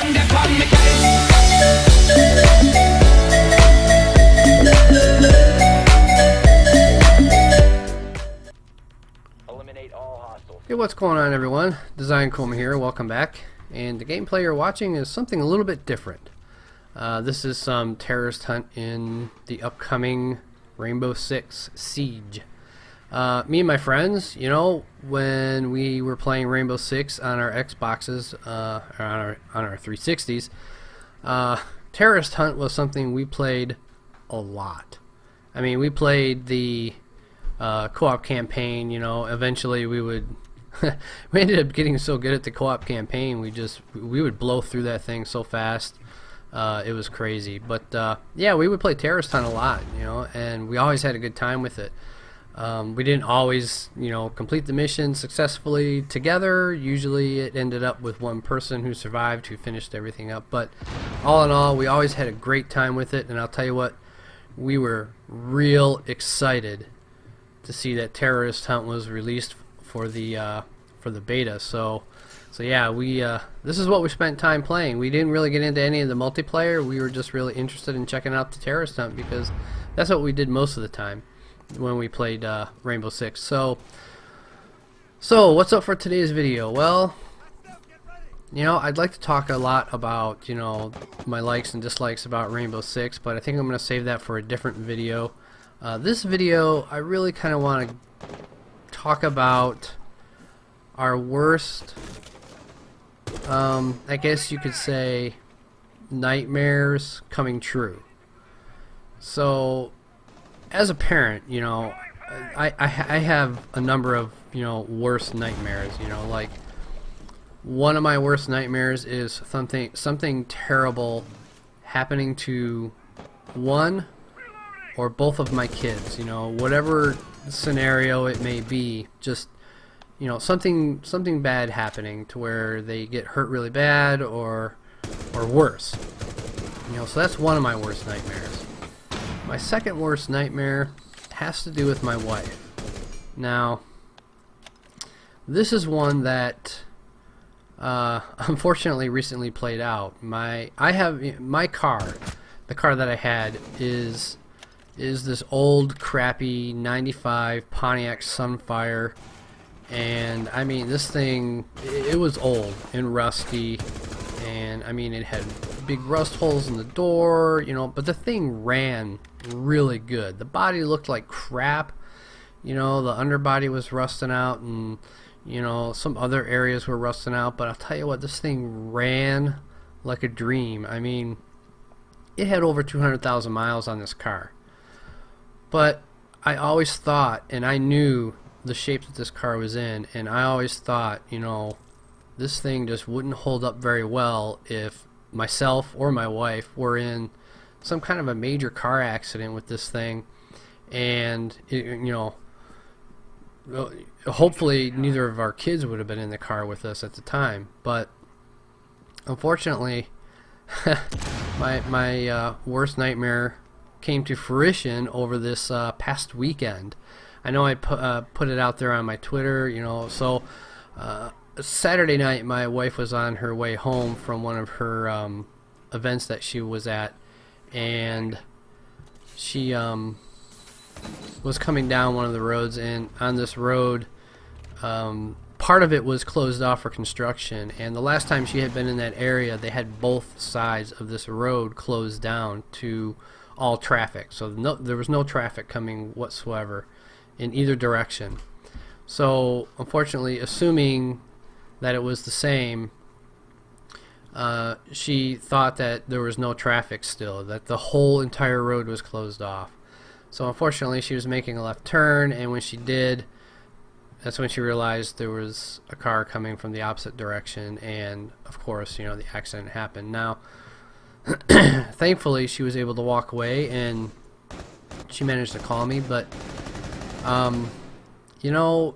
Hey, what's going on, everyone? Designedcoma here, welcome back. And the gameplay you're watching is something a little bit different. This is some terrorist hunt in the upcoming Rainbow Six Siege. Me and my friends, you know, when we were playing Rainbow Six on our Xboxes, or on our 360s, terrorist hunt was something we played a lot. I mean, we played the co-op campaign. You know, eventually we would we ended up getting so good at the co-op campaign, we would blow through that thing so fast. It was crazy. But yeah, we would play terrorist hunt a lot, you know, and we always had a good time with it. We didn't always, you know, complete the mission successfully together. Usually it ended up with one person who survived, who finished everything up. But all in all, we always had a great time with it. And I'll tell you what, we were real excited to see that terrorist hunt was released for the beta. So yeah, this is what we spent time playing. We didn't really get into any of the multiplayer. We were just really interested in checking out the terrorist hunt because that's what we did most of the time when we played Rainbow Six. So what's up for today's video? Well, you know, I'd like to talk a lot about, you know, my likes and dislikes about Rainbow Six, but I think I'm going to save that for a different video. This video, I really kind of want to talk about our worst, I guess you could say, nightmares coming true. So, as a parent, you know, I have a number of, you know, worst nightmares. You know, like one of my worst nightmares is something terrible happening to one or both of my kids. You know, whatever scenario it may be, just, you know, something bad happening to where they get hurt really bad or worse. You know, so that's one of my worst nightmares. My second worst nightmare has to do with my wife. Now, this is one that unfortunately recently played out. The car that I had is this old crappy 95 Pontiac Sunfire, and I mean, this thing, it was old and rusty, and I mean, it had big rust holes in the door, you know, but the thing ran really good. The body looked like crap, you know, the underbody was rusting out, and you know, some other areas were rusting out, but I'll tell you what, this thing ran like a dream. I mean, it had over 200,000 miles on this car. But I always thought, and I knew the shape that this car was in, and I always thought, you know, this thing just wouldn't hold up very well if myself or my wife were in some kind of a major car accident with this thing, and you know, hopefully neither of our kids would have been in the car with us at the time. But unfortunately, my worst nightmare came to fruition over this past weekend. I know I put it out there on my Twitter, you know. So Saturday night, my wife was on her way home from one of her events that she was at, and she was coming down one of the roads, and on this road, part of it was closed off for construction, and the last time she had been in that area, they had both sides of this road closed down to all traffic. So there was no traffic coming whatsoever in either direction. So unfortunately, assuming that it was the same, she thought that there was no traffic still, that the whole entire road was closed off. So unfortunately, she was making a left turn, and when she did, that's when she realized there was a car coming from the opposite direction, and of course, you know, the accident happened. Now, thankfully, she was able to walk away, and she managed to call me. But you know,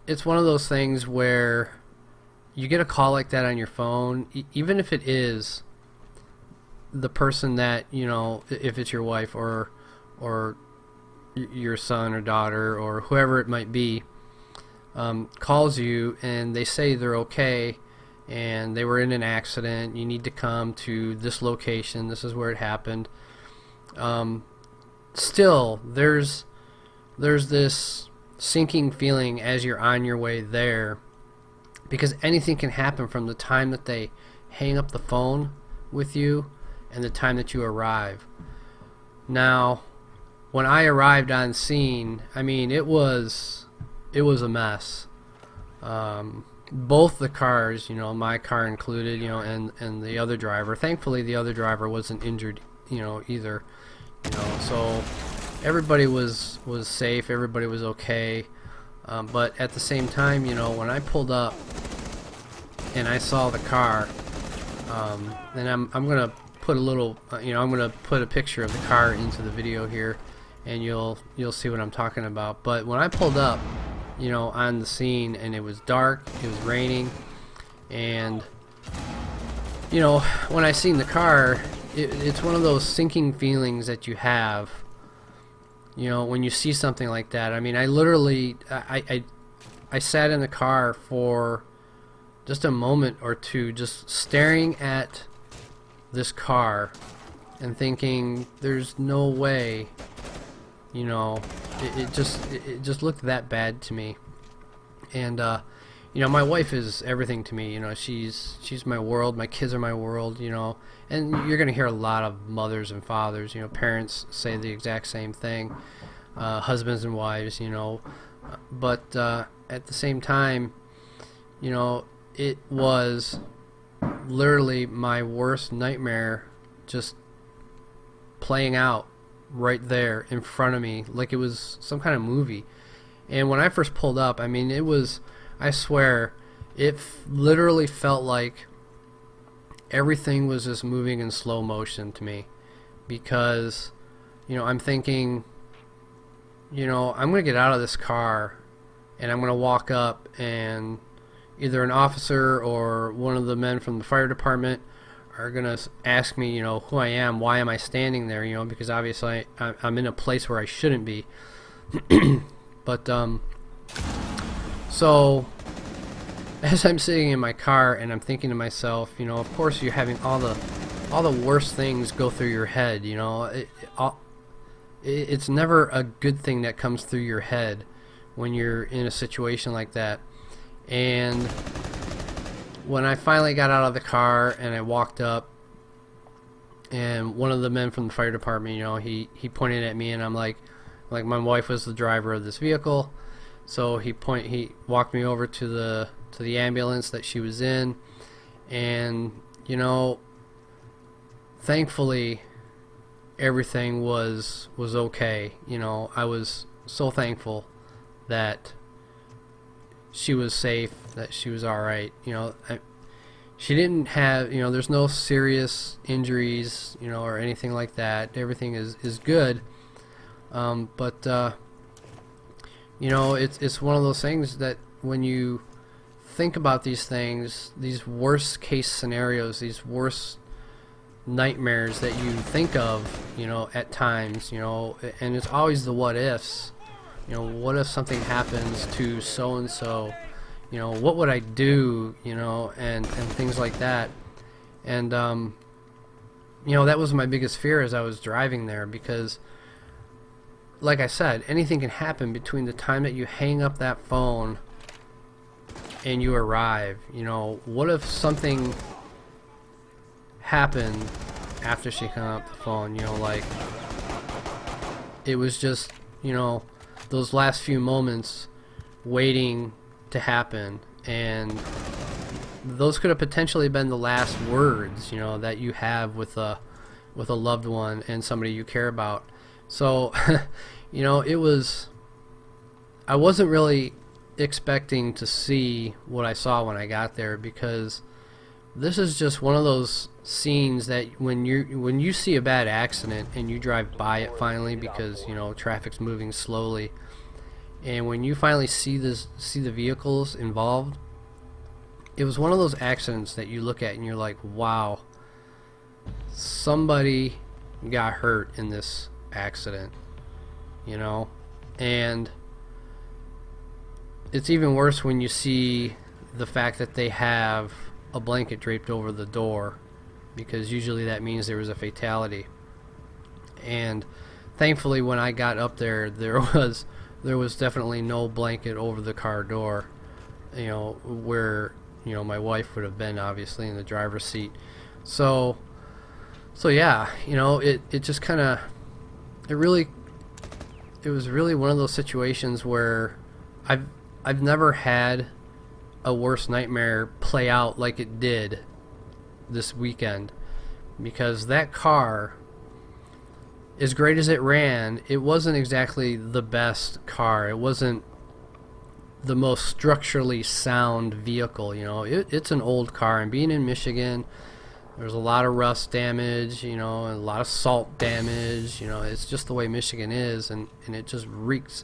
it's one of those things where you get a call like that on your phone, even if it is the person that, you know, if it's your wife or your son or daughter or whoever it might be, calls you and they say they're okay, and they were in an accident. You need to come to this location. This is where it happened. Still, there's this sinking feeling as you're on your way there, because anything can happen from the time that they hang up the phone with you and the time that you arrive. Now, when I arrived on scene, I mean, it was a mess. Both the cars, you know, my car included, you know, and the other driver. Thankfully, the other driver wasn't injured, you know, either. You know, so everybody was safe. Everybody was okay. But at the same time, you know, when I pulled up and I saw the car, and I'm gonna put a little, you know, I'm gonna put a picture of the car into the video here, and you'll see what I'm talking about. But when I pulled up, you know, on the scene, and it was dark, it was raining, and you know, when I seen the car, it's one of those sinking feelings that you have, you know, when you see something like that. I mean, I literally I sat in the car for just a moment or two, just staring at this car and thinking, there's no way, you know, it just looked that bad to me. And you know, my wife is everything to me. You know, she's my world. My kids are my world. You know, and you're gonna hear a lot of mothers and fathers, you know, parents say the exact same thing, husbands and wives, you know, but at the same time, you know, it was literally my worst nightmare just playing out right there in front of me, like it was some kind of movie. And when I first pulled up, I mean, it was, I swear, it literally felt like everything was just moving in slow motion to me, because, you know, I'm thinking, you know, I'm going to get out of this car and I'm going to walk up, and either an officer or one of the men from the fire department are going to ask me, you know, who I am, why am I standing there, you know, because obviously I'm in a place where I shouldn't be. But so as I'm sitting in my car and I'm thinking to myself, you know, of course you're having all the worst things go through your head, you know. It's never a good thing that comes through your head when you're in a situation like that. And when I finally got out of the car and I walked up, and one of the men from the fire department, you know, he pointed at me, and I'm like my wife was the driver of this vehicle, so he walked me over to the ambulance that she was in, and, you know, thankfully everything was okay. You know, I was so thankful that she was safe, that she was alright. You know, she didn't have, you know, there's no serious injuries, you know, or anything like that. Everything is good. But you know, it's one of those things that when you think about these things, these worst case scenarios, these worst nightmares that you think of, you know, at times, you know, and it's always the what ifs. You know, what if something happens to so and so? You know, what would I do? You know, and things like that. And you know, that was my biggest fear as I was driving there, because, like I said, anything can happen between the time that you hang up that phone and you arrive. You know, what if something happened after she hung up the phone? You know, like, it was just, you know, those last few moments waiting to happen, and those could have potentially been the last words, you know, that you have with a loved one and somebody you care about. So you know, I wasn't really expecting to see what I saw when I got there, because this is just one of those scenes that when you see a bad accident and you drive by it finally, because, you know, traffic's moving slowly, and when you finally see the vehicles involved, it was one of those accidents that you look at and you're like, wow, somebody got hurt in this accident, you know. And it's even worse when you see the fact that they have a blanket draped over the door, because usually that means there was a fatality. And thankfully when I got up there, there was definitely no blanket over the car door, you know, where, you know, my wife would have been, obviously, in the driver's seat. So yeah, you know, it just kind of, it was really one of those situations where I've never had a worse nightmare play out like it did this weekend, because that car, as great as it ran, it wasn't exactly the best car. It wasn't the most structurally sound vehicle. You know, it's an old car, and being in Michigan, there's a lot of rust damage, you know, and a lot of salt damage. You know, it's just the way Michigan is, and it just wreaks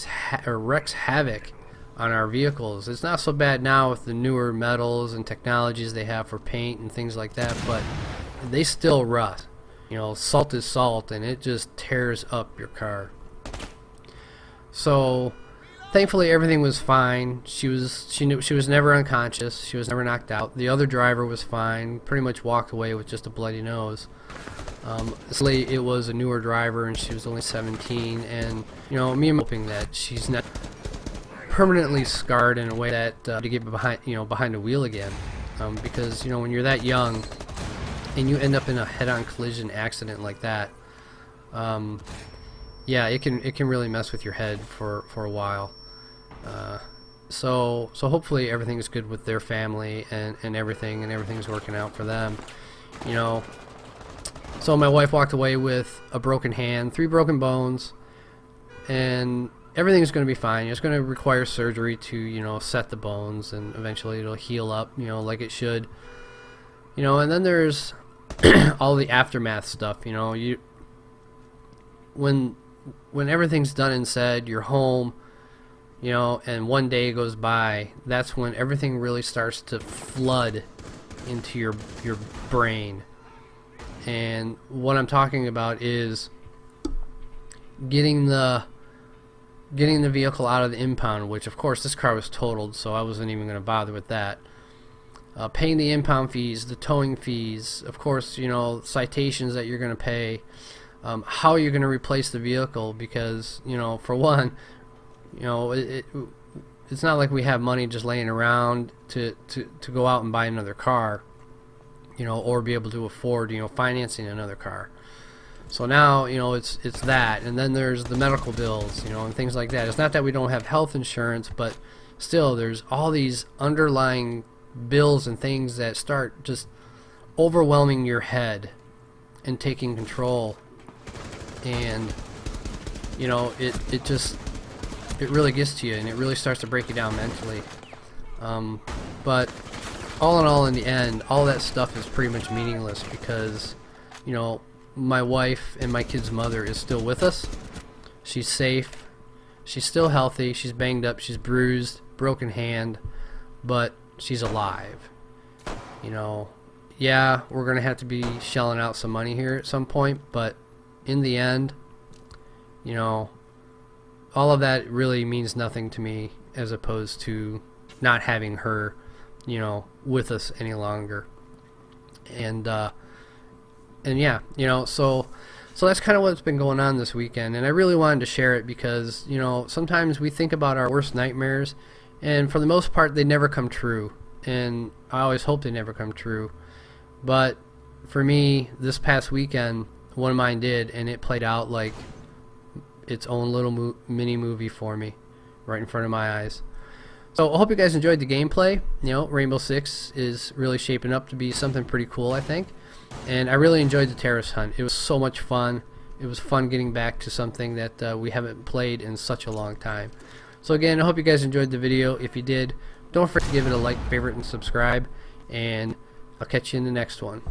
havoc on our vehicles. It's not so bad now with the newer metals and technologies they have for paint and things like that, but they still rust. You know, salt is salt, and it just tears up your car. So thankfully everything was fine. She was never unconscious. She was never knocked out. The other driver was fine. Pretty much walked away with just a bloody nose. It was a newer driver, and she was only 17. And you know, me, I'm hoping that she's not permanently scarred in a way that to get behind the wheel again. Because you know, when you're that young and you end up in a head-on collision accident like that, yeah, it can really mess with your head for a while. So hopefully everything's good with their family and everything's working out for them. You know, so my wife walked away with a broken hand, 3 broken bones, and everything's going to be fine. It's going to require surgery to, you know, set the bones, and eventually it'll heal up, you know, like it should. You know, and then there's all the aftermath stuff. You know, when everything's done and said, you're home, you know, and one day goes by, that's when everything really starts to flood into your brain. And what I'm talking about is getting the vehicle out of the impound, which of course this car was totaled, so I wasn't even going to bother with that. Paying the impound fees, the towing fees, of course, you know, citations that you're going to pay, how you're going to replace the vehicle, because, you know, for one, you know, it's not like we have money just laying around to go out and buy another car, you know, or be able to afford, you know, financing another car. So now, you know, it's that, and then there's the medical bills, you know, and things like that. It's not that we don't have health insurance, but still, there's all these underlying bills and things that start just overwhelming your head and taking control. And you know, it really gets to you, and it really starts to break you down mentally. But all in all, in the end, all that stuff is pretty much meaningless, because, you know, my wife and my kid's mother is still with us. She's safe. She's still healthy. She's banged up. She's bruised, broken hand, but she's alive. You know, yeah, we're going to have to be shelling out some money here at some point, but in the end, you know, all of that really means nothing to me, as opposed to not having her, you know, with us any longer. And yeah, you know, so that's kind of what's been going on this weekend, and I really wanted to share it because, you know, sometimes we think about our worst nightmares, and for the most part they never come true, and I always hope they never come true. But for me, this past weekend, one of mine did, and it played out like its own little mini movie for me, right in front of my eyes. So I hope you guys enjoyed the gameplay. You know, Rainbow Six is really shaping up to be something pretty cool, I think. And I really enjoyed the terrorist hunt. It was so much fun. It was fun getting back to something that we haven't played in such a long time. So again, I hope you guys enjoyed the video. If you did, don't forget to give it a like, favorite, and subscribe. And I'll catch you in the next one.